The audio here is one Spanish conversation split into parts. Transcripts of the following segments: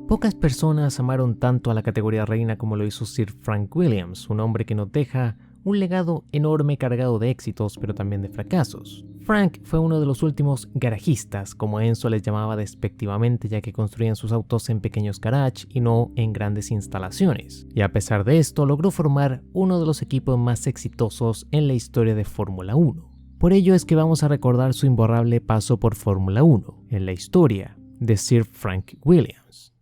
Pocas personas amaron tanto a la categoría reina como lo hizo Sir Frank Williams, un hombre que nos deja un legado enorme cargado de éxitos pero también de fracasos. Frank fue uno de los últimos garajistas, como Enzo les llamaba despectivamente, ya que construían sus autos en pequeños garages y no en grandes instalaciones. Y a pesar de esto, logró formar uno de los equipos más exitosos en la historia de Fórmula 1. Por ello es que vamos a recordar su imborrable paso por Fórmula 1 en la historia de Sir Frank Williams.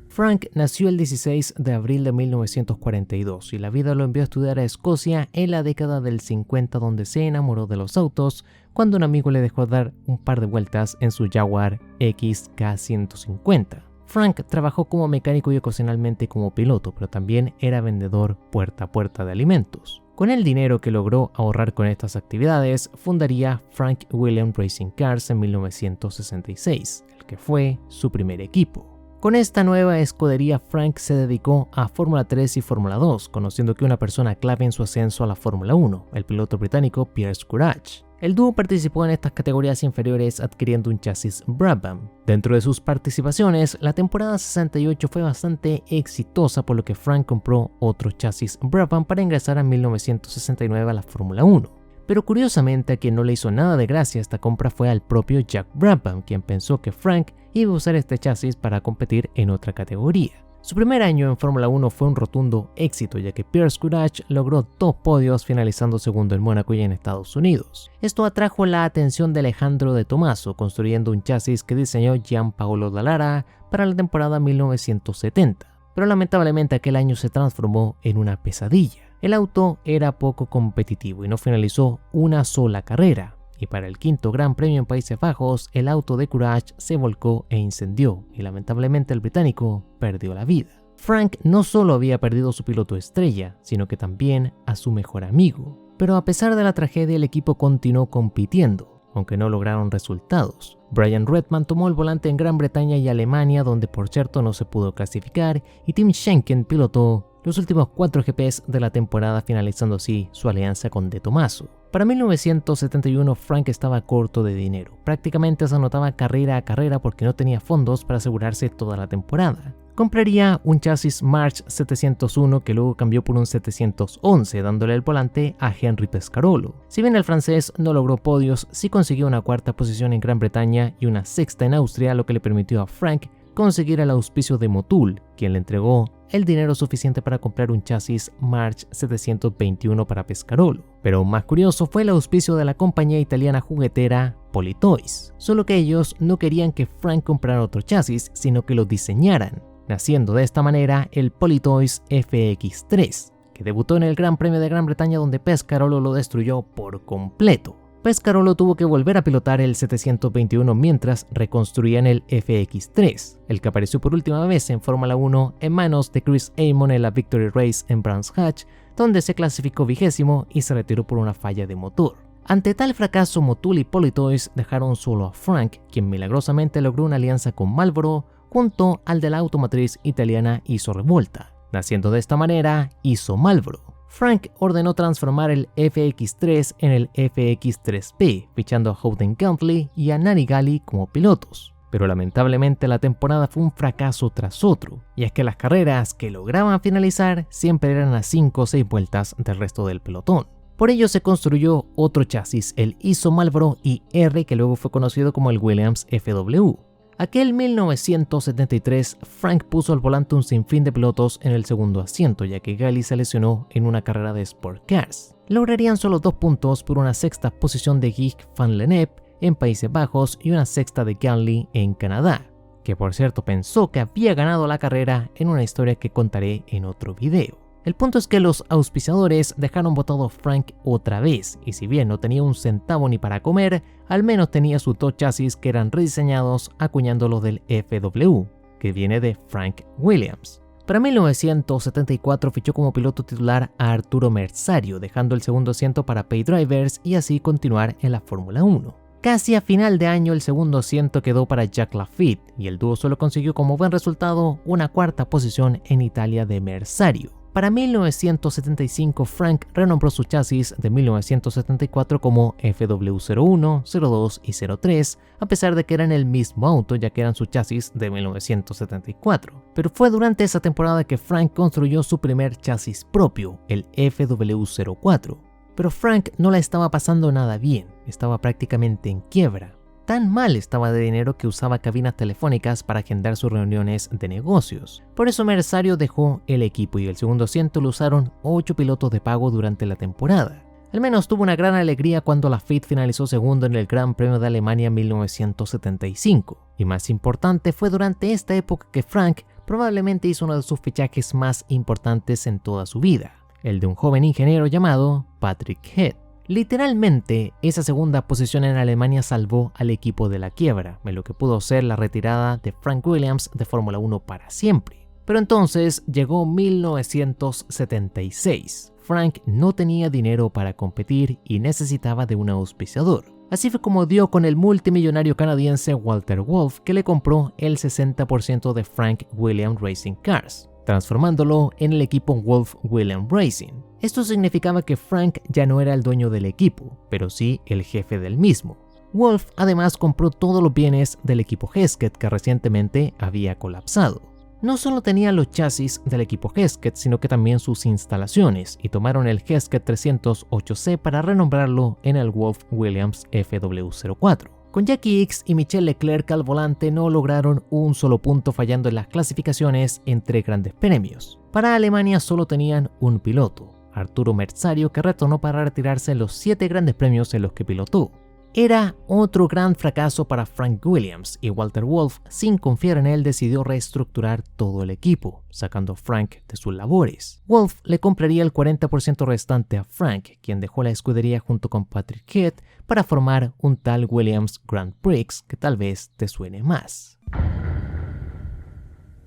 Frank nació el 16 de abril de 1942 y la vida lo envió a estudiar a Escocia en la década del 50, donde se enamoró de los autos cuando un amigo le dejó dar un par de vueltas en su Jaguar XK150. Frank trabajó como mecánico y ocasionalmente como piloto, pero también era vendedor puerta a puerta de alimentos. Con el dinero que logró ahorrar con estas actividades, fundaría Frank Williams Racing Cars en 1966, el que fue su primer equipo. Con esta nueva escudería, Frank se dedicó a Fórmula 3 y Fórmula 2, conociendo que una persona clave en su ascenso a la Fórmula 1, el piloto británico Piers Courage. El dúo participó en estas categorías inferiores adquiriendo un chasis Brabham. Dentro de sus participaciones, la temporada 68 fue bastante exitosa, por lo que Frank compró otro chasis Brabham para ingresar en 1969 a la Fórmula 1. Pero curiosamente, a quien no le hizo nada de gracia esta compra fue al propio Jack Brabham, quien pensó que Frank iba a usar este chasis para competir en otra categoría. Su primer año en Fórmula 1 fue un rotundo éxito, ya que Piers Courage logró 2 podios, finalizando segundo en Mónaco y en Estados Unidos. Esto atrajo la atención de Alejandro de Tomaso, construyendo un chasis que diseñó Gianpaolo Dallara para la temporada 1970. Pero lamentablemente aquel año se transformó en una pesadilla. El auto era poco competitivo y no finalizó una sola carrera. Y para el quinto Gran Premio en Países Bajos, el auto de Courage se volcó e incendió, y lamentablemente el británico perdió la vida. Frank no solo había perdido a su piloto estrella, sino que también a su mejor amigo. Pero a pesar de la tragedia, el equipo continuó compitiendo, aunque no lograron resultados. Brian Redman tomó el volante en Gran Bretaña y Alemania, donde por cierto no se pudo clasificar, y Tim Schenken pilotó los últimos 4 GPs de la temporada, finalizando así su alianza con De Tomaso. Para 1971 Frank estaba corto de dinero, prácticamente se anotaba carrera a carrera porque no tenía fondos para asegurarse toda la temporada. Compraría un chasis March 701 que luego cambió por un 711, dándole el volante a Henry Pescarolo. Si bien el francés no logró podios, sí consiguió una 4ª posición en Gran Bretaña y una 6ª en Austria, lo que le permitió a Frank conseguir el auspicio de Motul, quien le entregó el dinero suficiente para comprar un chasis March 721 para Pescarolo. Pero más curioso fue el auspicio de la compañía italiana juguetera Politoys, solo que ellos no querían que Frank comprara otro chasis, sino que lo diseñaran, naciendo de esta manera el Politoys FX3, que debutó en el Gran Premio de Gran Bretaña, donde Pescarolo lo destruyó por completo. Pescarolo tuvo que volver a pilotar el 721 mientras reconstruían el FX3, el que apareció por última vez en Fórmula 1 en manos de Chris Amon en la Victory Race en Brands Hatch, donde se clasificó 20º y se retiró por una falla de motor. Ante tal fracaso, Motul y Politoys dejaron solo a Frank, quien milagrosamente logró una alianza con Marlboro junto al de la automotriz italiana Iso Revolta. Naciendo de esta manera, Iso Marlboro. Frank ordenó transformar el FX3 en el FX3P, fichando a Howden Gantley y a Nani Gali como pilotos. Pero lamentablemente la temporada fue un fracaso tras otro, y es que las carreras que lograban finalizar siempre eran a 5 o 6 vueltas del resto del pelotón. Por ello se construyó otro chasis, el Iso Marlboro IR, que luego fue conocido como el Williams FW. Aquel 1973, Frank puso al volante un sinfín de pilotos en el segundo asiento, ya que Gali se lesionó en una carrera de Sport Cars. Lograrían solo 2 puntos por una 6ª posición de Guy van Lennep en Países Bajos y una 6ª de Ganley en Canadá, que por cierto pensó que había ganado la carrera en una historia que contaré en otro video. El punto es que los auspiciadores dejaron botado a Frank otra vez, y si bien no tenía un centavo ni para comer, al menos tenía sus 2 chasis que eran rediseñados acuñándolos del FW, que viene de Frank Williams. Para 1974 fichó como piloto titular a Arturo Merzario, dejando el segundo asiento para Pay Drivers y así continuar en la Fórmula 1. Casi a final de año el segundo asiento quedó para Jack Lafitte y el dúo solo consiguió como buen resultado una 4ª posición en Italia de Merzario. Para 1975, Frank renombró sus chasis de 1974 como FW01, 02 y 03, a pesar de que eran el mismo auto ya que eran sus chasis de 1974. Pero fue durante esa temporada que Frank construyó su primer chasis propio, el FW04. Pero Frank no la estaba pasando nada bien, estaba prácticamente en quiebra. Tan mal estaba de dinero que usaba cabinas telefónicas para agendar sus reuniones de negocios. Por eso Merzario dejó el equipo y el segundo asiento lo usaron 8 pilotos de pago durante la temporada. Al menos tuvo una gran alegría cuando Laffite finalizó segundo en el Gran Premio de Alemania en 1975. Y más importante, fue durante esta época que Frank probablemente hizo uno de sus fichajes más importantes en toda su vida, el de un joven ingeniero llamado Patrick Head. Literalmente, esa segunda posición en Alemania salvó al equipo de la quiebra, en lo que pudo ser la retirada de Frank Williams de Fórmula 1 para siempre. Pero entonces llegó 1976. Frank no tenía dinero para competir y necesitaba de un auspiciador. Así fue como dio con el multimillonario canadiense Walter Wolf, que le compró el 60% de Frank Williams Racing Cars, transformándolo en el equipo Wolf Williams Racing. Esto significaba que Frank ya no era el dueño del equipo, pero sí el jefe del mismo. Wolf además compró todos los bienes del equipo Hesketh que recientemente había colapsado. No solo tenía los chasis del equipo Hesketh, sino que también sus instalaciones, y tomaron el Hesketh 308C para renombrarlo en el Wolf Williams FW04. Con Jackie Ickx y Michel Leclerc al volante no lograron un solo punto, fallando en las clasificaciones entre grandes premios. Para Alemania solo tenían un piloto, Arturo Merzario, que retornó para retirarse en los 7 grandes premios en los que pilotó. Era otro gran fracaso para Frank Williams y Walter Wolf, sin confiar en él, decidió reestructurar todo el equipo, sacando a Frank de sus labores. Wolf le compraría el 40% restante a Frank, quien dejó la escudería junto con Patrick Head para formar un tal Williams Grand Prix que tal vez te suene más.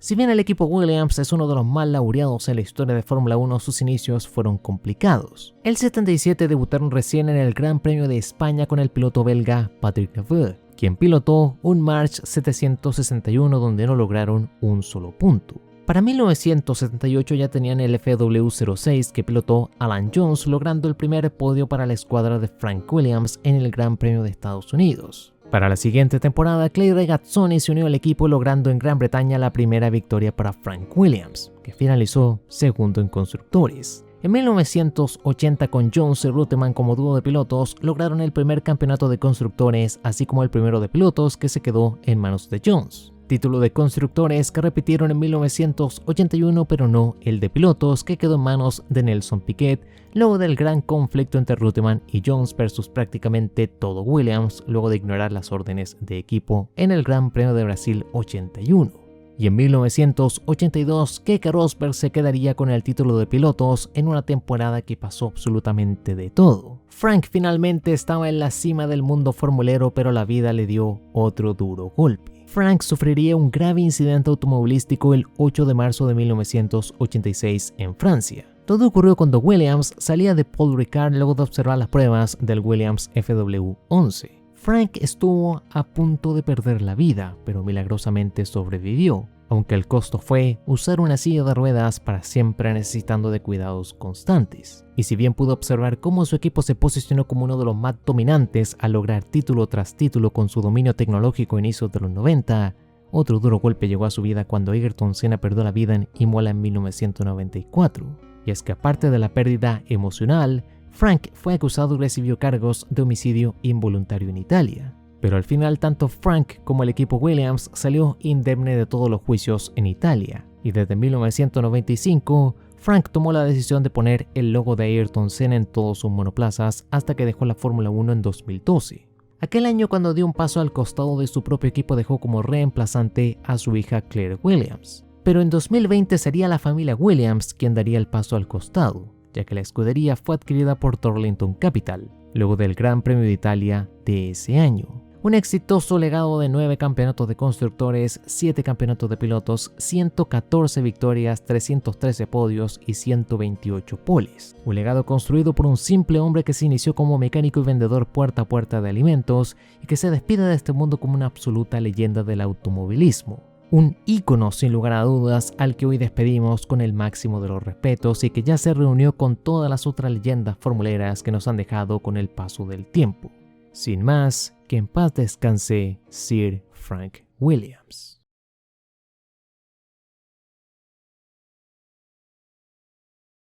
Si bien el equipo Williams es uno de los más laureados en la historia de Fórmula 1, sus inicios fueron complicados. El 77 debutaron recién en el Gran Premio de España con el piloto belga Patrick Neveu, quien pilotó un March 761 donde no lograron un solo punto. Para 1978 ya tenían el FW06 que pilotó Alan Jones, logrando el primer podio para la escuadra de Frank Williams en el Gran Premio de Estados Unidos. Para la siguiente temporada, Clay Regazzoni se unió al equipo, logrando en Gran Bretaña la primera victoria para Frank Williams, que finalizó segundo en constructores. En 1980, con Jones y Reutemann como dúo de pilotos, lograron el primer campeonato de constructores, así como el primero de pilotos, que se quedó en manos de Jones. Título de constructores que repitieron en 1981, pero no el de pilotos, que quedó en manos de Nelson Piquet, luego del gran conflicto entre Reutemann y Jones versus prácticamente todo Williams, luego de ignorar las órdenes de equipo en el Gran Premio de Brasil 81. Y en 1982, Keke Rosberg se quedaría con el título de pilotos en una temporada que pasó absolutamente de todo. Frank finalmente estaba en la cima del mundo formulero, pero la vida le dio otro duro golpe. Frank sufriría un grave incidente automovilístico el 8 de marzo de 1986 en Francia. Todo ocurrió cuando Williams salía de Paul Ricard luego de observar las pruebas del Williams FW11. Frank estuvo a punto de perder la vida, pero milagrosamente sobrevivió, aunque el costo fue usar una silla de ruedas para siempre, necesitando de cuidados constantes. Y si bien pudo observar cómo su equipo se posicionó como uno de los más dominantes al lograr título tras título con su dominio tecnológico a inicios de los 90, otro duro golpe llegó a su vida cuando Ayrton Senna perdió la vida en Imola en 1994. Y es que aparte de la pérdida emocional, Frank fue acusado y recibió cargos de homicidio involuntario en Italia. Pero al final tanto Frank como el equipo Williams salió indemne de todos los juicios en Italia. Y desde 1995, Frank tomó la decisión de poner el logo de Ayrton Senna en todos sus monoplazas hasta que dejó la Fórmula 1 en 2012. Aquel año, cuando dio un paso al costado de su propio equipo, dejó como reemplazante a su hija Claire Williams. Pero en 2020 sería la familia Williams quien daría el paso al costado, ya que la escudería fue adquirida por Torrington Capital, luego del Gran Premio de Italia de ese año. Un exitoso legado de 9 campeonatos de constructores, 7 campeonatos de pilotos, 114 victorias, 313 podios y 128 poles. Un legado construido por un simple hombre que se inició como mecánico y vendedor puerta a puerta de alimentos y que se despide de este mundo como una absoluta leyenda del automovilismo. Un ícono sin lugar a dudas al que hoy despedimos con el máximo de los respetos y que ya se reunió con todas las otras leyendas formuleras que nos han dejado con el paso del tiempo. Sin más, que en paz descanse Sir Frank Williams.